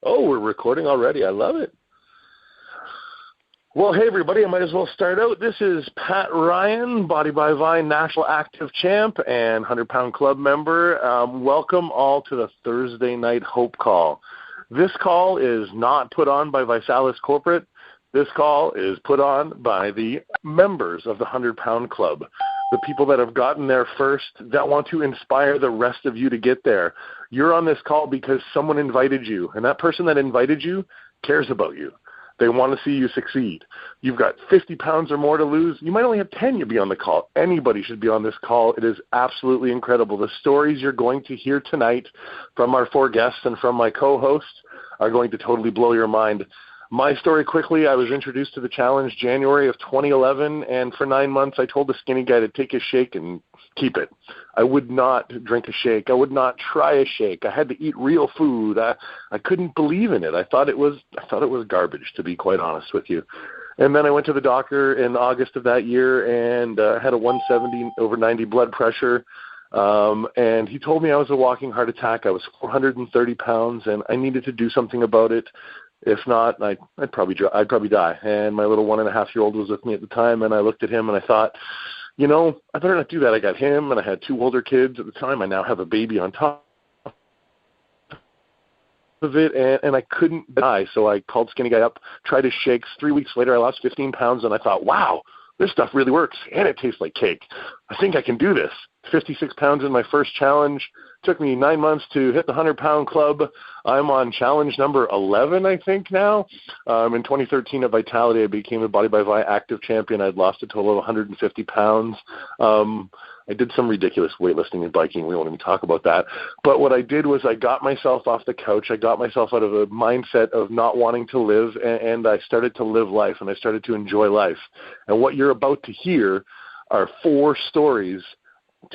Oh, we're recording already. I love it. Well, hey, everybody, I might as well start out. This is Pat Ryan, Body by Vine National Active Champ and 100-pound club member. Welcome all to the Thursday Night Hope Call. This call is not put on by Visalis Corporate. This call is put on by the members of the 100-pound club, the people that have gotten there first, that want to inspire the rest of you to get there. You're on this call because someone invited you, and that person that invited you cares about you. They want to see you succeed. You've got 50 pounds or more to lose. You might only have 10 to be on the call. Anybody should be on this call. It is absolutely incredible. The stories you're going to hear tonight from our four guests and from my co-hosts are going to totally blow your mind. My story quickly, I was introduced to the challenge January of 2011, and for 9 months I told the skinny guy to take a shake and keep it. I would not drink a shake. I would not try a shake. I had to eat real food. I couldn't believe in it. I thought it was garbage, to be quite honest with you. And then I went to the doctor in August of that year and had a 170/90 blood pressure. And he told me I was a walking heart attack. I was 430 pounds, and I needed to do something about it. If not, I'd probably die. And my little 1.5-year-old was with me at the time, and I looked at him and I thought, you know, I better not do that. I got him, and I had 2 older kids at the time. I now have a baby on top of it, and I couldn't die. So I called Skinny Guy up, tried his shakes. 3 weeks later, I lost 15 pounds, and I thought, wow, this stuff really works, and it tastes like cake. I think I can do this. 56 pounds in my first challenge. Took me 9 months to hit the 100-pound club. I'm on challenge number 11, I think, now. In 2013 at Vitality, I became a Body by Vi active champion. I'd lost a total of 150 pounds. I did some ridiculous weightlifting and biking. We won't even talk about that. But what I did was I got myself off the couch. I got myself out of a mindset of not wanting to live, and I started to live life, and I started to enjoy life. And what you're about to hear are 4 stories,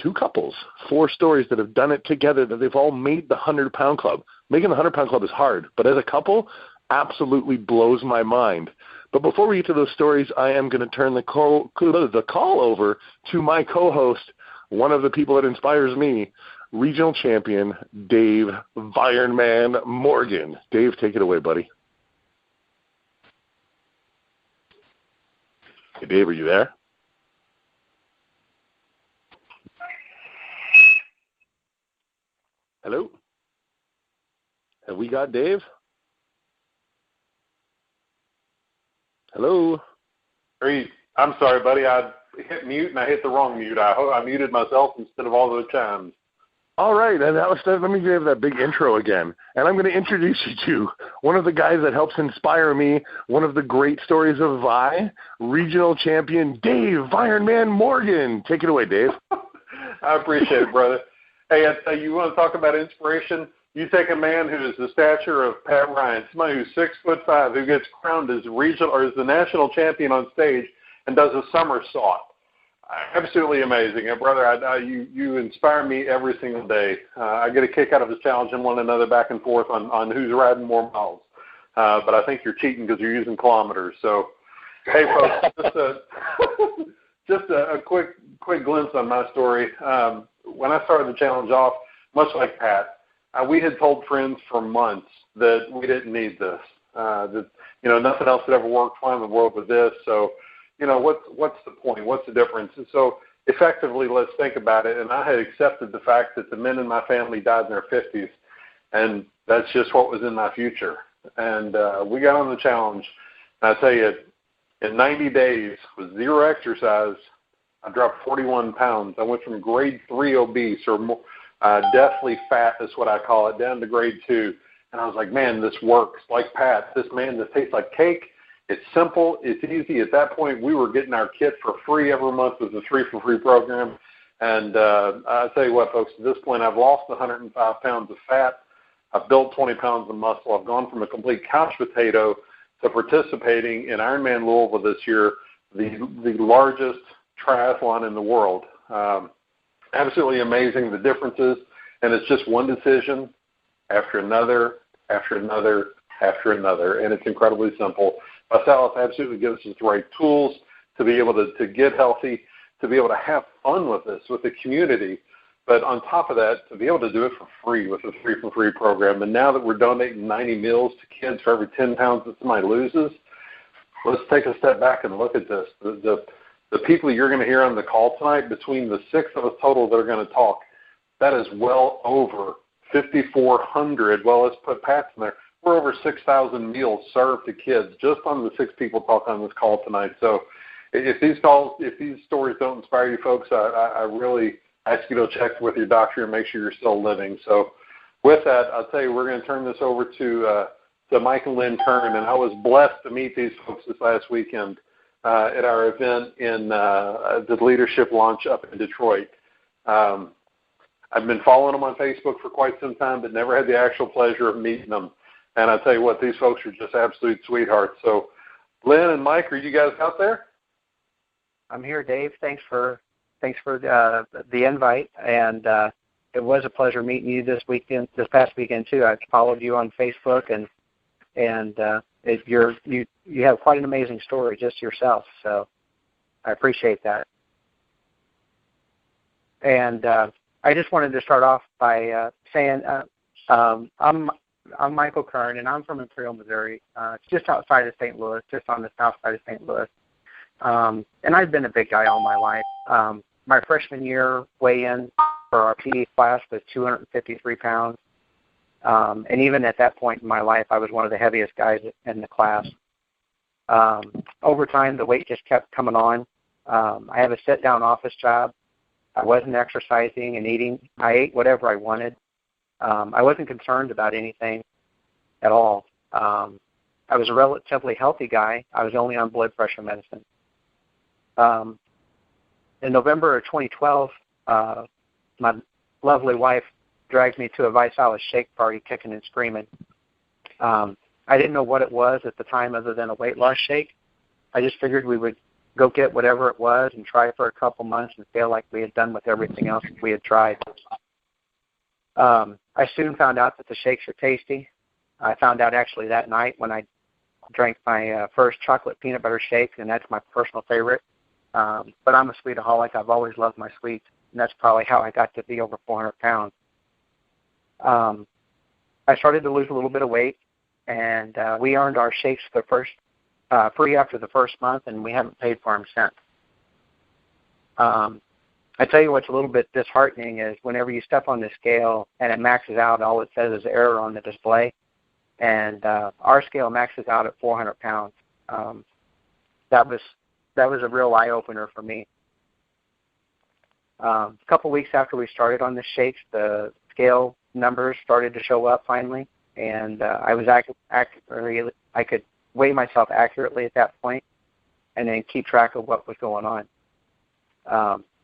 2 couples, 4 stories that have done it together, that they've all made the 100-pound club. Making the 100-pound club is hard, but as a couple, absolutely blows my mind. But before we get to those stories, I am going to turn the call over to my co-host, one of the people that inspires me, regional champion Dave Vironman Morgan. Dave, take it away, buddy. Hey, Dave, are you there? Hello? Have we got Dave? Hello? I'm sorry, buddy. I hit mute, and I hit the wrong mute. I muted myself instead of all those times. All right, and let me give that big intro again. And I'm going to introduce you to one of the guys that helps inspire me, one of the great stories of Vi, regional champion Dave Vironman Morgan. Take it away, Dave. I appreciate it, brother. Hey, you want to talk about inspiration? You take a man who is the stature of Pat Ryan, somebody who's 6'5", who gets crowned as regional or as the national champion on stage and does a somersault. Absolutely amazing, and brother. You inspire me every single day. I get a kick out of us challenging one another back and forth on who's riding more miles. But I think you're cheating because you're using kilometers. So, hey, folks, just a quick glimpse on my story. When I started the challenge off, much like Pat, we had told friends for months that we didn't need this. That nothing else had ever worked fine in the world with this. So, what's the point? What's the difference? And so, effectively, let's think about it. And I had accepted the fact that the men in my family died in their 50s, and that's just what was in my future. And we got on the challenge. And I tell you, in 90 days with 0 exercise, I dropped 41 pounds. I went from grade 3 obese, or more, deathly fat is what I call it, down to grade 2. And I was like, man, this works. Like Pat, this man, this tastes like cake. It's simple. It's easy. At that point, we were getting our kit for free every month with the 3 for Free program. And I tell you what, folks, at this point, I've lost 105 pounds of fat. I've built 20 pounds of muscle. I've gone from a complete couch potato to participating in Ironman Louisville this year, the largest triathlon in the world. Absolutely amazing, the differences, and it's just one decision after another, after another, after another, and it's incredibly simple. Visalis absolutely gives us the right tools to be able to get healthy, to be able to have fun with this, with the community. But on top of that, to be able to do it for free with a Free for Free program, and now that we're donating 90 meals to kids for every 10 pounds that somebody loses, let's take a step back and look at this. The people you're going to hear on the call tonight, between the 6 of us total that are going to talk, that is well over 5,400. Well, let's put Pat's in there. We're over 6,000 meals served to kids just on the 6 people talk on this call tonight. So if these stories don't inspire you folks, I really ask you to check with your doctor and make sure you're still living. So with that, I'll tell you, we're going to turn this over to Mike and Lynn Kirn, and I was blessed to meet these folks this last weekend at our event in the leadership launch up in Detroit. I've been following them on Facebook for quite some time, but never had the actual pleasure of meeting them. And I tell you what, these folks are just absolute sweethearts. So, Lynn and Mike, are you guys out there? I'm here, Dave. Thanks for the invite, and it was a pleasure meeting you this past weekend too. I followed you on Facebook, and you have quite an amazing story just yourself. So I appreciate that. And I just wanted to start off by saying I'm Michael Kirn, and I'm from Imperial, Missouri. It's just outside of St. Louis, just on the south side of St. Louis. And I've been a big guy all my life. My freshman year weigh-in for our PE class was 253 pounds. And even at that point in my life, I was one of the heaviest guys in the class. Over time, the weight just kept coming on. I have a sit-down office job. I wasn't exercising and eating. I ate whatever I wanted. I wasn't concerned about anything at all. I was a relatively healthy guy. I was only on blood pressure medicine. In November of 2012, my lovely wife dragged me to a Visalis shake party, kicking and screaming. I didn't know what it was at the time other than a weight loss shake. I just figured we would go get whatever it was and try it for a couple months and feel like we had done with everything else we had tried. I soon found out that the shakes are tasty. I found out actually that night when I drank my first chocolate peanut butter shake, and that's my personal favorite. But I'm a sweetaholic. I've always loved my sweets, and that's probably how I got to be over 400 pounds. I started to lose a little bit of weight, and we earned our shakes free after the first month, and we haven't paid for them since. I tell you what's a little bit disheartening is whenever you step on the scale and it maxes out, all it says is error on the display. And our scale maxes out at 400 pounds. That was a real eye-opener for me. A couple weeks after we started on the shakes, the scale numbers started to show up finally, and I could weigh myself accurately at that point and then keep track of what was going on.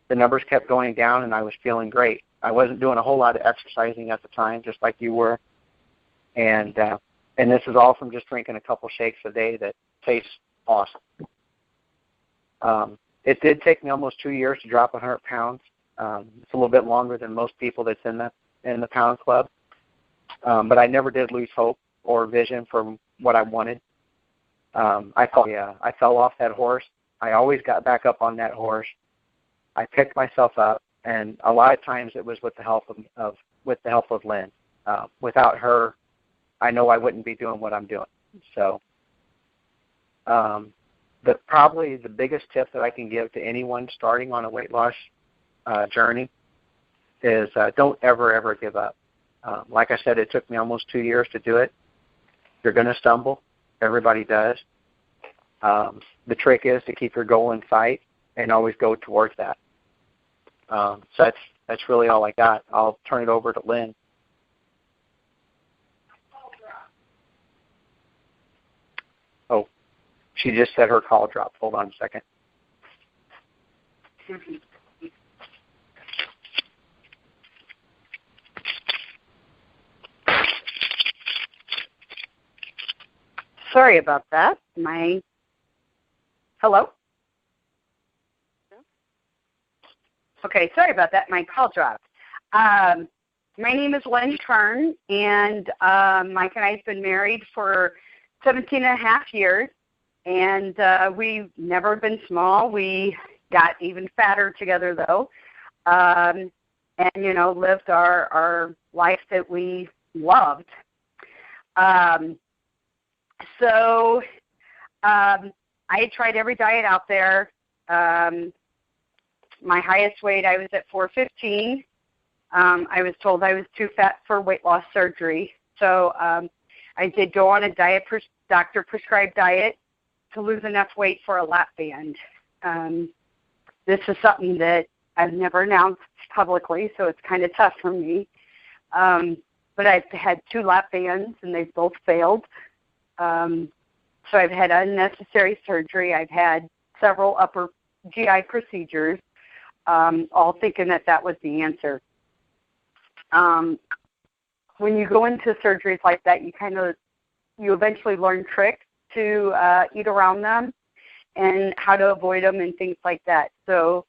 The numbers kept going down, and I was feeling great. I wasn't doing a whole lot of exercising at the time, just like you were. And this is all from just drinking a couple shakes a day that tastes awesome. It did take me almost 2 years to drop 100 pounds. It's a little bit longer than most people that's in the pound club. But I never did lose hope or vision for what I wanted. I fell off that horse. I always got back up on that horse. I picked myself up, and a lot of times it was with the help of Lynn. Without her, I know I wouldn't be doing what I'm doing. So, probably the biggest tip that I can give to anyone starting on a weight loss journey is don't ever give up. Like I said, it took me almost 2 years to do it. You're going to stumble. Everybody does. The trick is to keep your goal in sight and always go towards that. So that's really all I got. I'll turn it over to Lynn. Oh, she just said her call dropped. Hold on a second. Sorry about that. Hello? Okay, sorry about that. My call dropped. My name is Lynn Kirn, and Mike and I have been married for 17 and a half years, and we've never been small. We got even fatter together, though. And and, lived our life that we loved. So I had tried every diet out there. My highest weight, I was at 415. I was told I was too fat for weight loss surgery. So I did go on a doctor-prescribed diet to lose enough weight for a lap band. This is something that I've never announced publicly, so it's kind of tough for me. But I've had 2 lap bands, and they've both failed. So I've had unnecessary surgery. I've had several upper GI procedures, all thinking that was the answer. When you go into surgeries like that, you eventually learn tricks to eat around them and how to avoid them and things like that. So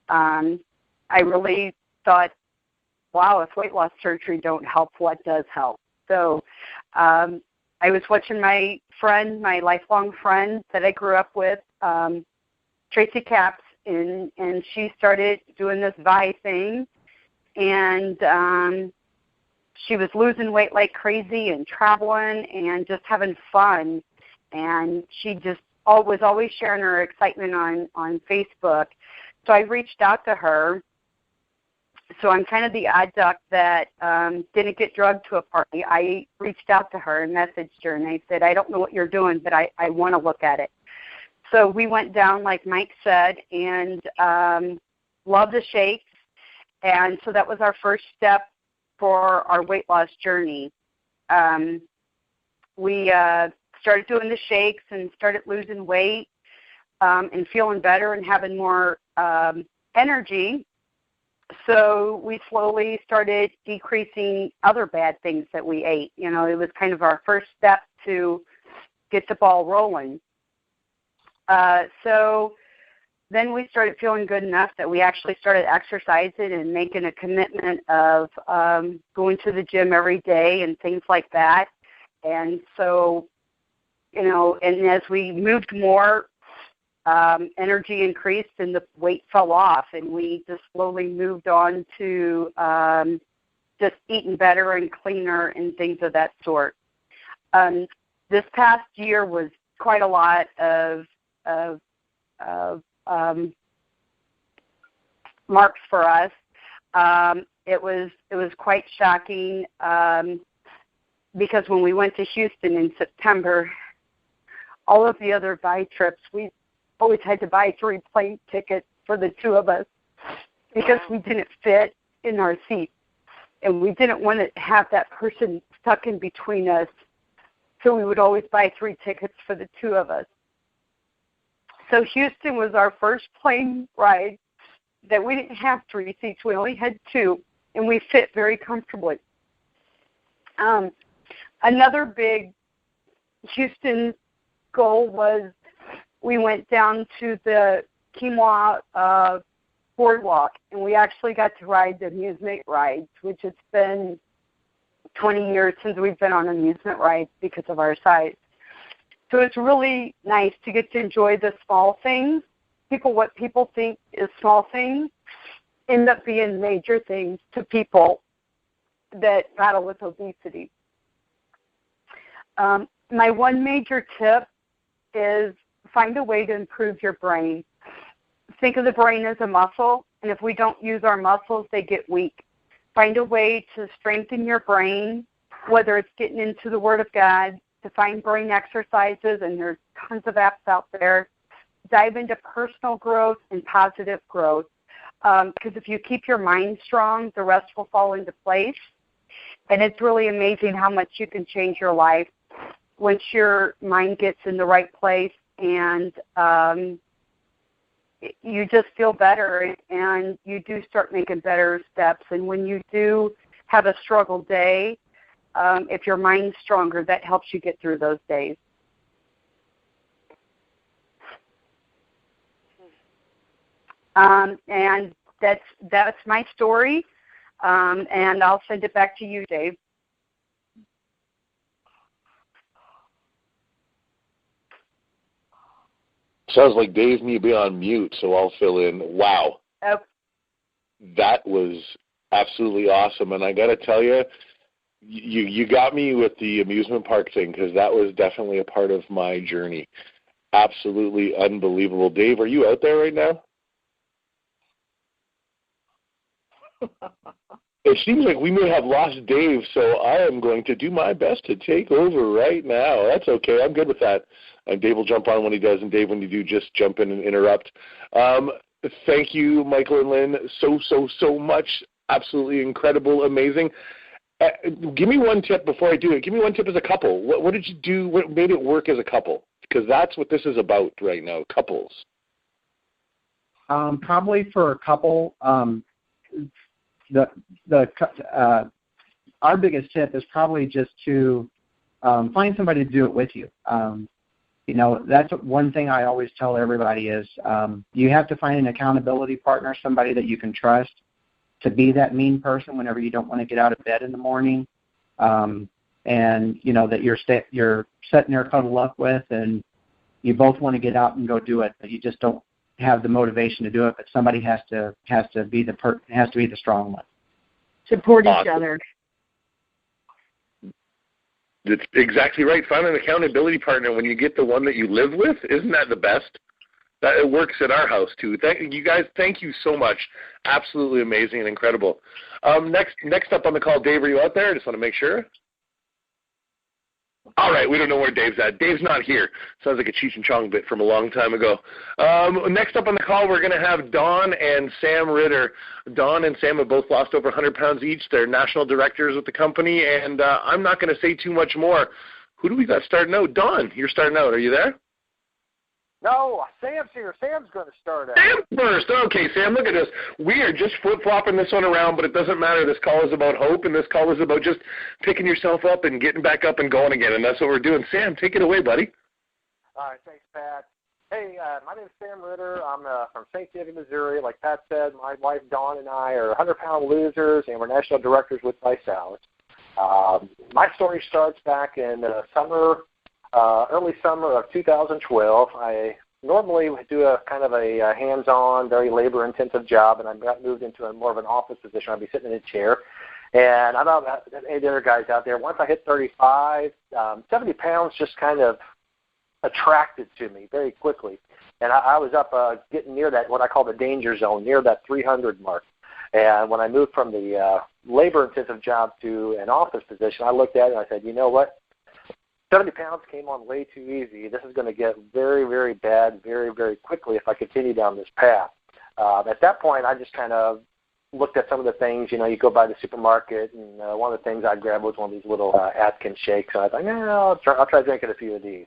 I really thought, wow, if weight loss surgery don't help, what does help? So I was watching my friend, my lifelong friend that I grew up with, Tracy Capps, and she started doing this Vi thing, and she was losing weight like crazy and traveling and just having fun, and she just was always sharing her excitement on Facebook. So I reached out to her. So I'm kind of the odd duck that didn't get drugged to a party. I reached out to her and messaged her, and I said, I don't know what you're doing, but I want to look at it. So we went down, like Mike said, and loved the shakes. And so that was our first step for our weight loss journey. We started doing the shakes and started losing weight and feeling better and having more energy. So we slowly started decreasing other bad things that we ate. It was kind of our first step to get the ball rolling. So then we started feeling good enough that we actually started exercising and making a commitment of going to the gym every day and things like that. And so, and as we moved more, energy increased and the weight fell off, and we just slowly moved on to just eating better and cleaner and things of that sort. This past year was quite a lot of marks for us. It was quite shocking because when we went to Houston in September, all of the other Vi trips, we always had to buy 3 plane tickets for the 2 of us because we didn't fit in our seats, and we didn't want to have that person stuck in between us. So we would always buy 3 tickets for the 2 of us. So Houston was our first plane ride that we didn't have 3 seats. We only had 2, and we fit very comfortably. Another big Houston goal was we went down to the Quinoa boardwalk, and we actually got to ride the amusement rides, which it's been 20 years since we've been on amusement rides because of our size. So it's really nice to get to enjoy the small things. What people think is small things end up being major things to people that battle with obesity. My one major tip is find a way to improve your brain. Think of the brain as a muscle, and if we don't use our muscles, they get weak. Find a way to strengthen your brain, whether it's getting into the Word of God, to find brain exercises, and there's tons of apps out there. Dive into personal growth and positive growth, because if you keep your mind strong, the rest will fall into place. And it's really amazing how much you can change your life once your mind gets in the right place, and you just feel better, and you do start making better steps. And when you do have a struggle day, if your mind's stronger, that helps you get through those days. And that's my story, and I'll send it back to you, Dave. Sounds like Dave may be on mute, so I'll fill in. Wow. Oh. That was absolutely awesome. And I got to tell you, you got me with the amusement park thing, because that was definitely a part of my journey. Absolutely unbelievable. Dave, are you out there right now? It seems like we may have lost Dave, so I am going to do my best to take over right now. That's okay. I'm good with that. And Dave will jump on when he does, and Dave, when you do, just jump in and interrupt. Thank you, Michael and Lynn, so much. Absolutely incredible, amazing. Give me one tip before I do it. Give me one tip as a couple. What did you do? What made it work as a couple? Because that's what this is about right now, couples. Probably for a couple, our biggest tip is probably just to find somebody to do it with you. That's one thing I always tell everybody is you have to find an accountability partner, somebody that you can trust to be that mean person whenever you don't want to get out of bed in the morning, and that you're sitting there cuddled up with, and you both want to get out and go do it, but you just don't have the motivation to do it. But somebody has to be the strong one. Support each other. That's exactly right. Find an accountability partner when you get the one that you live with. Isn't that the best? That it works at our house too. Thank you so much. Absolutely amazing and incredible. Next up on the call, Dave, are you out there? I just want to make sure. All right, we don't know where Dave's at. Dave's not here. Sounds like a Cheech and Chong bit from a long time ago. Next up on the call, we're going to have Dawn and Sam Ritter. Dawn and Sam have both lost over 100 pounds each. They're national directors with the company, and I'm not going to say too much more. Who do we got starting out? Dawn, you're starting out. Are you there? No, Sam's here. Sam's going to start out. Sam first. Okay, Sam, look at this. We are just flip-flopping this one around, but it doesn't matter. This call is about hope, and this call is about just picking yourself up and getting back up and going again, and that's what we're doing. Sam, take it away, buddy. All right, thanks, Pat. Hey, my name is Sam Ritter. I'm from St. David, Missouri. Like Pat said, my wife Dawn and I are 100-pound losers, and we're national directors with TeamViHOPE. My story starts back in early summer of 2012. I normally do a kind of a hands-on, very labor-intensive job, and I got moved into more of an office position. I'd be sitting in a chair. And I don't know about any of the other guys out there. Once I hit 35, 70 pounds just kind of attracted to me very quickly. And I was up getting near that, what I call the danger zone, near that 300 mark. And when I moved from the labor-intensive job to an office position, I looked at it and I said, you know what? 70 pounds came on way too easy. This is going to get very, very bad very, very quickly if I continue down this path. At that point, I just kind of looked at some of the things. You go by the supermarket, and one of the things I grabbed was one of these little Atkins shakes. And I thought, I'll try drinking a few of these.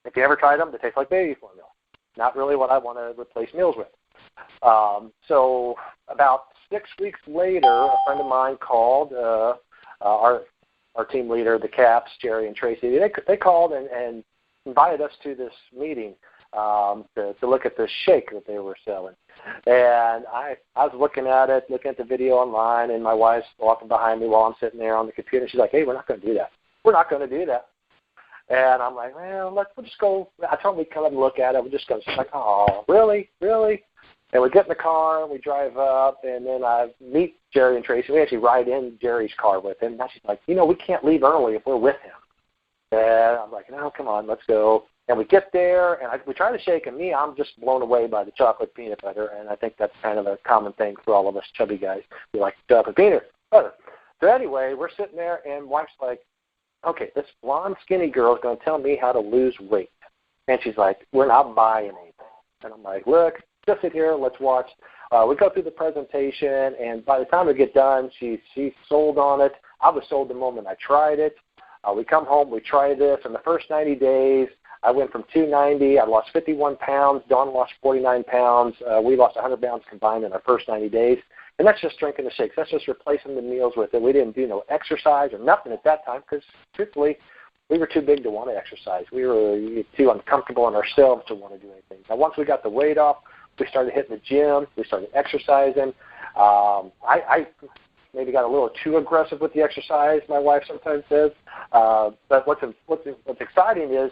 If you ever tried them, they taste like baby formula. Not really what I want to replace meals with. So about 6 weeks later, a friend of mine called our team leader, the Caps, Jerry and Tracy. They called and invited us to this meeting to look at this shake that they were selling. And I was looking at the video online, and my wife's walking behind me while I'm sitting there on the computer. She's like, hey, we're not going to do that. We're not going to do that. And I'm like, well, we'll just go. I told them we'd come up and look at it. We're just going to. She's like, oh, really? And we get in the car, and we drive up, and then I meet Jerry and Tracy. We actually ride in Jerry's car with him. And she's like, we can't leave early if we're with him. And I'm like, no, come on, let's go. And we get there, and we try to shake, and I'm just blown away by the chocolate peanut butter, and I think that's kind of a common thing for all of us chubby guys. We like chocolate peanut butter. So anyway, we're sitting there, and wife's like, okay, this blonde, skinny girl is going to tell me how to lose weight. And she's like, we're not buying anything. And I'm like, look, just sit here, let's watch. We go through the presentation, and by the time we get done, she's sold on it. I was sold the moment I tried it. We come home, we try this. In the first 90 days, I went from 290. I lost 51 pounds. Dawn lost 49 pounds. We lost 100 pounds combined in our first 90 days. And that's just drinking the shakes. That's just replacing the meals with it. We didn't do no exercise or nothing at that time because, truthfully, we were too big to want to exercise. We were too uncomfortable in ourselves to want to do anything. Now, once we got the weight off, we started hitting the gym. We started exercising. I maybe got a little too aggressive with the exercise, my wife sometimes says. But what's exciting is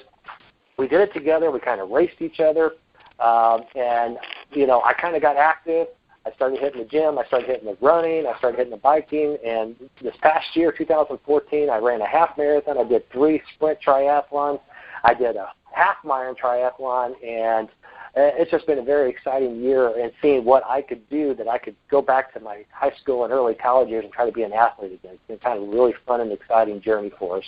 we did it together. We kind of raced each other. And, I kind of got active. I started hitting the gym. I started hitting the running. I started hitting the biking. And this past year, 2014, I ran a half marathon. I did 3 sprint triathlons. I did a half marathon triathlon, and it's just been a very exciting year, and seeing what I could do, that I could go back to my high school and early college years and try to be an athlete again. It's been kind of a really fun and exciting journey for us.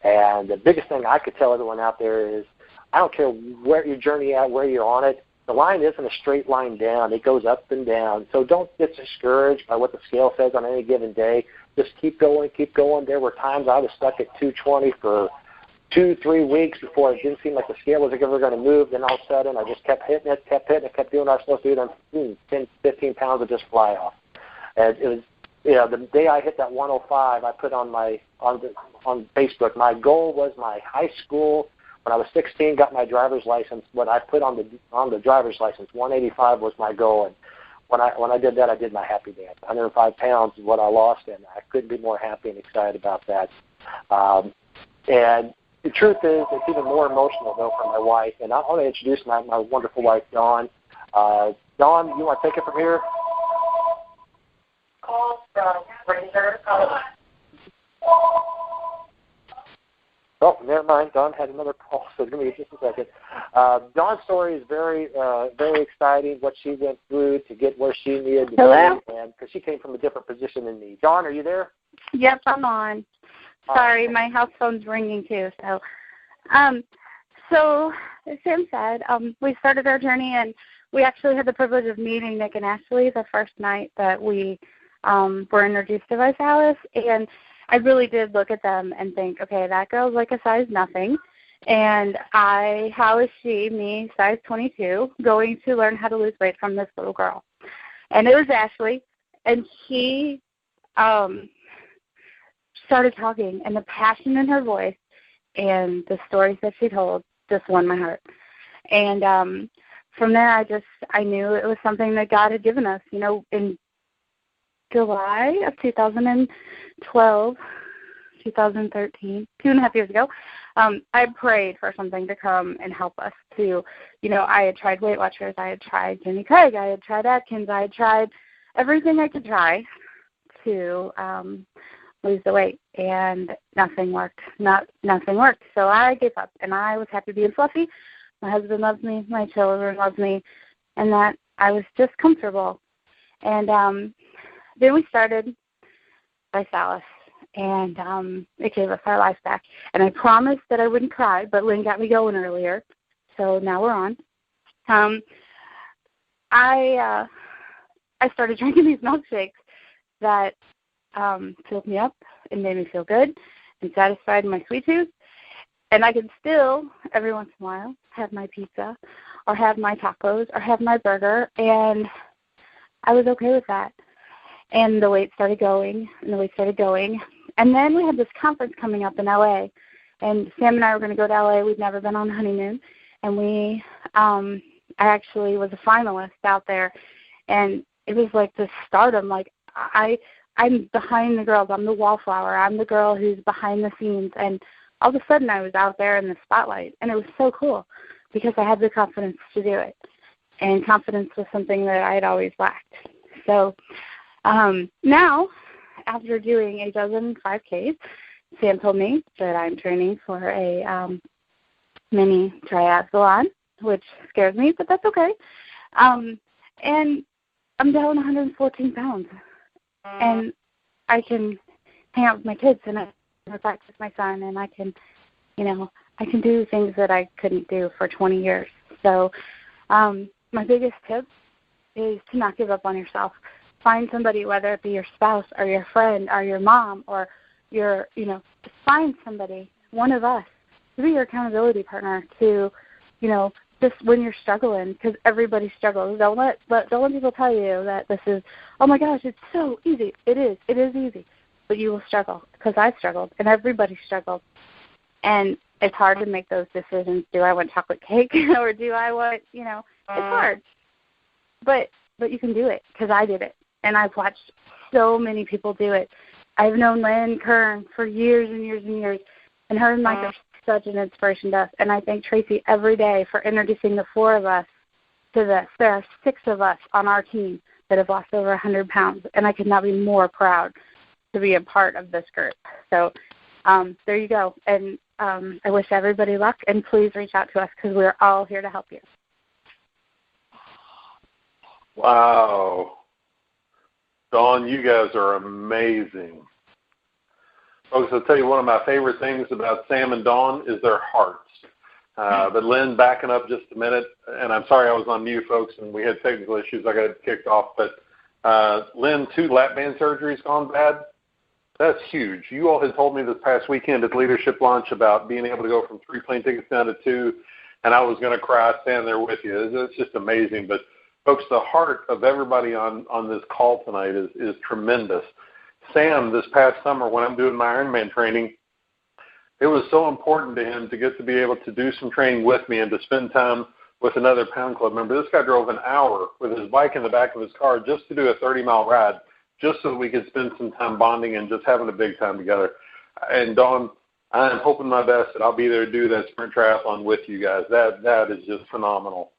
And the biggest thing I could tell everyone out there is, I don't care where your journey at, where you're on it, the line isn't a straight line down. It goes up and down. So don't get discouraged by what the scale says on any given day. Just keep going, keep going. There were times I was stuck at 220 for 2-3 weeks before it didn't seem like the scale was ever going to move. Then all of a sudden I just kept hitting it, kept doing what I was supposed to do. Then 10, 15 pounds would just fly off. And it was, the day I hit that 105, I put on Facebook, my goal was my high school. When I was 16, got my driver's license. What I put on the driver's license, 185 was my goal. And when I did that, I did my happy dance. 105 pounds is what I lost, and I couldn't be more happy and excited about that. And the truth is, it's even more emotional, though, for my wife. And I want to introduce my wonderful wife, Dawn. Dawn, you want to take it from here? Call from Ritter. Oh, never mind. Dawn had another call, so give me just a second. Dawn's story is very, very exciting, what she went through to get where she needed to be, and because she came from a different position than me. Dawn, are you there? Yep, I'm on. Sorry, my house phone's ringing too. So as Sam said, we started our journey, and we actually had the privilege of meeting Nick and Ashley the first night that we were introduced to ViSalus, and I really did look at them and think, okay, that girl's like a size nothing, and how is she, me, size 22, going to learn how to lose weight from this little girl? And it was Ashley, and she started talking, and the passion in her voice and the stories that she told just won my heart. And from there, I knew it was something that God had given us. In July of 2012, 2013, 2.5 years ago, I prayed for something to come and help us to, I had tried Weight Watchers, I had tried Jenny Craig, I had tried Atkins, I had tried everything I could try to lose the weight, and nothing worked. Nothing worked. So I gave up, and I was happy being fluffy. My husband loves me, my children love me, and that I was just comfortable. And then we started ViSalus, and it gave us our life back. And I promised that I wouldn't cry, but Lynn got me going earlier, so now we're on. I started drinking these milkshakes that filled me up and made me feel good and satisfied my sweet tooth. And I could still, every once in a while, have my pizza or have my tacos or have my burger, and I was okay with that. And the weight started going, and the weight started going. And then we had this conference coming up in L.A., and Sam and I were going to go to L.A. We'd never been on honeymoon, and I actually was a finalist out there, and it was like this stardom. Like, I'm behind the girls. I'm the wallflower. I'm the girl who's behind the scenes. And all of a sudden I was out there in the spotlight. And it was so cool because I had the confidence to do it. And confidence was something that I had always lacked. So now, after doing a dozen 5Ks, Sam told me that I'm training for a mini triathlon, which scares me, but that's okay. And I'm down 114 pounds. And I can hang out with my kids, and I can practice with my son, and I can do things that I couldn't do for 20 years. So my biggest tip is to not give up on yourself. Find somebody, whether it be your spouse or your friend or your mom or find somebody, one of us, to be your accountability partner to, just when you're struggling, because everybody struggles. Don't let people tell you that this is, oh my gosh, it's so easy. It is easy, but you will struggle, because I struggled, and everybody struggled, and it's hard to make those decisions. Do I want chocolate cake, or do I want, it's hard, but you can do it, because I did it, and I've watched so many people do it. I've known Lynn Kirn for years and years and years, and her and Mike are such an inspiration to us, and I thank Tracy every day for introducing the 4 of us to this. There are 6 of us on our team that have lost over 100 pounds, and I could not be more proud to be a part of this group. So there you go. And I wish everybody luck, and please reach out to us because we're all here to help you. Wow. Dawn, you guys are amazing. Folks, I'll tell you one of my favorite things about Sam and Dawn is their hearts. But Lynn, backing up just a minute, and I'm sorry I was on mute, folks, and we had technical issues. I got kicked off. But Lynn, 2 lap band surgeries gone bad. That's huge. You all had told me this past weekend at leadership lunch about being able to go from 3 plane tickets down to 2, and I was going to cry standing there with you. It's just amazing. But, folks, the heart of everybody on this call tonight is tremendous. Sam, this past summer when I'm doing my Ironman training, it was so important to him to get to be able to do some training with me and to spend time with another Pound Club member. This guy drove an hour with his bike in the back of his car just to do a 30-mile ride, just so that we could spend some time bonding and just having a big time together. And, Dawn, I'm hoping my best that I'll be there to do that sprint triathlon with you guys. That is just phenomenal.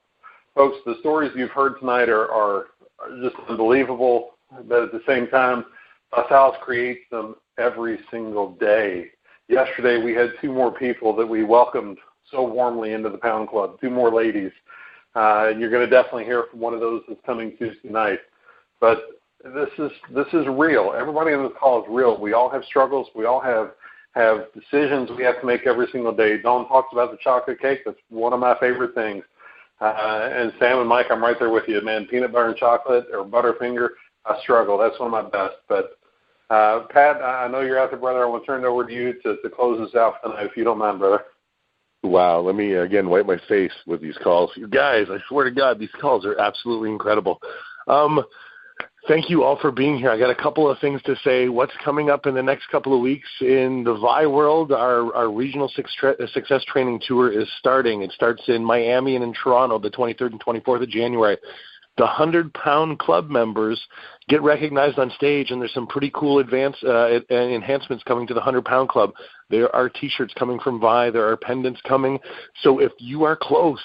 Folks, the stories you've heard tonight are just unbelievable, but at the same time, LaSalle creates them every single day. Yesterday, we had 2 more people that we welcomed so warmly into the Pound Club, 2 more ladies. And you're going to definitely hear from one of those that's coming Tuesday night. But this is real. Everybody on this call is real. We all have struggles. We all have decisions we have to make every single day. Dawn talks about the chocolate cake. That's one of my favorite things. And Sam and Mike, I'm right there with you, man. Peanut butter and chocolate or Butterfinger, I struggle. That's one of my best. But, Pat, I know you're out there, brother. I want to turn it over to you to close this out tonight, if you don't mind, brother. Wow, let me, again, wipe my face with these calls. You guys, I swear to God, these calls are absolutely incredible. Thank you all for being here. I got a couple of things to say. What's coming up in the next couple of weeks in the VI world, our regional success training tour is starting. It starts in Miami and in Toronto the 23rd and 24th of January. The 100-pound club members get recognized on stage, and there's some pretty cool enhancements coming to the 100-pound club. There are T-shirts coming from VI. There are pendants coming. So if you are close,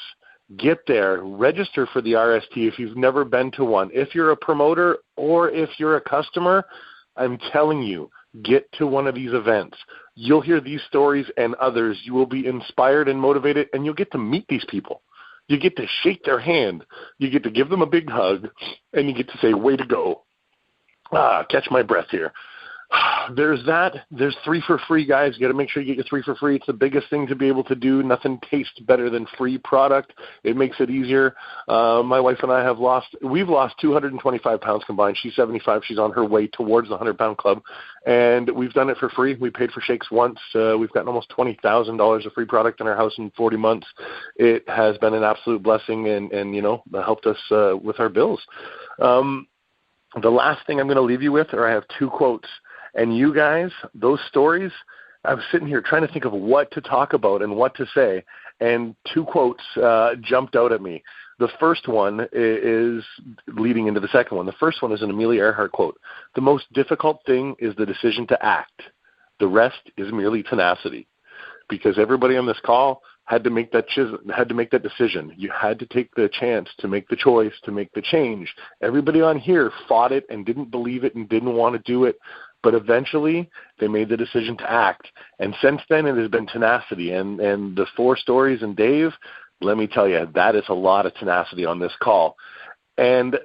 get there. Register for the RST if you've never been to one. If you're a promoter or if you're a customer, I'm telling you, get to one of these events. You'll hear these stories and others. You will be inspired and motivated, and you'll get to meet these people. You get to shake their hand. You get to give them a big hug, and you get to say, way to go. Catch my breath here. There's that. There's 3 for free, guys. You got to make sure you get your 3 for free. It's the biggest thing to be able to do. Nothing tastes better than free product. It makes it easier. My wife and I we've lost 225 pounds combined. She's 75. She's on her way towards the 100-pound club, and we've done it for free. We paid for shakes once. We've gotten almost $20,000 of free product in our house in 40 months. It has been an absolute blessing and helped us with our bills. The last thing I'm going to leave you with, I have 2 quotes. And you guys, those stories, I was sitting here trying to think of what to talk about and what to say, and 2 quotes jumped out at me. The first one is leading into the second one. The first one is an Amelia Earhart quote. The most difficult thing is the decision to act. The rest is merely tenacity. Because everybody on this call had to make that decision. You had to take the chance to make the choice, to make the change. Everybody on here fought it and didn't believe it and didn't want to do it. But eventually, they made the decision to act. And since then, it has been tenacity. And the 4 stories, and Dave, let me tell you, that is a lot of tenacity on this call. And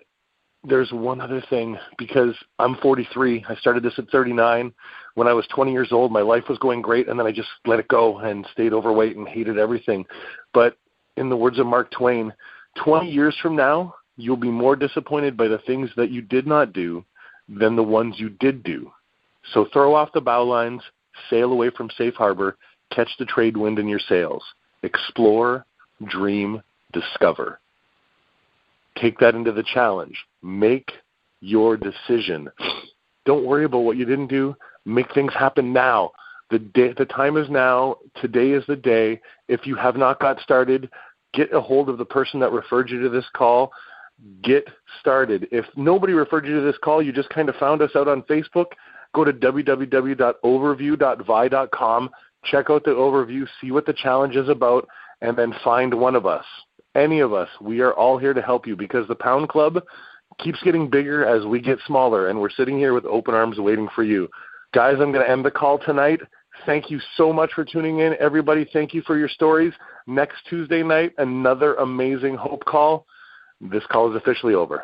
there's one other thing, because I'm 43. I started this at 39. When I was 20 years old, my life was going great, and then I just let it go and stayed overweight and hated everything. But in the words of Mark Twain, 20 years from now, you'll be more disappointed by the things that you did not do than the ones you did do. So throw off the bow lines, sail away from safe harbor, catch the trade wind in your sails. Explore, dream, discover. Take that into the challenge. Make your decision. Don't worry about what you didn't do. Make things happen now. The time is now. Today is the day. If you have not got started, get a hold of the person that referred you to this call. Get started. If nobody referred you to this call, you just kind of found us out on Facebook, go to www.overview.vi.com, check out the overview, see what the challenge is about, and then find one of us. Any of us. We are all here to help you because the Pound Club keeps getting bigger as we get smaller, and we're sitting here with open arms waiting for you. Guys, I'm going to end the call tonight. Thank you so much for tuning in. Everybody, thank you for your stories. Next Tuesday night, another amazing Hope call. This call is officially over.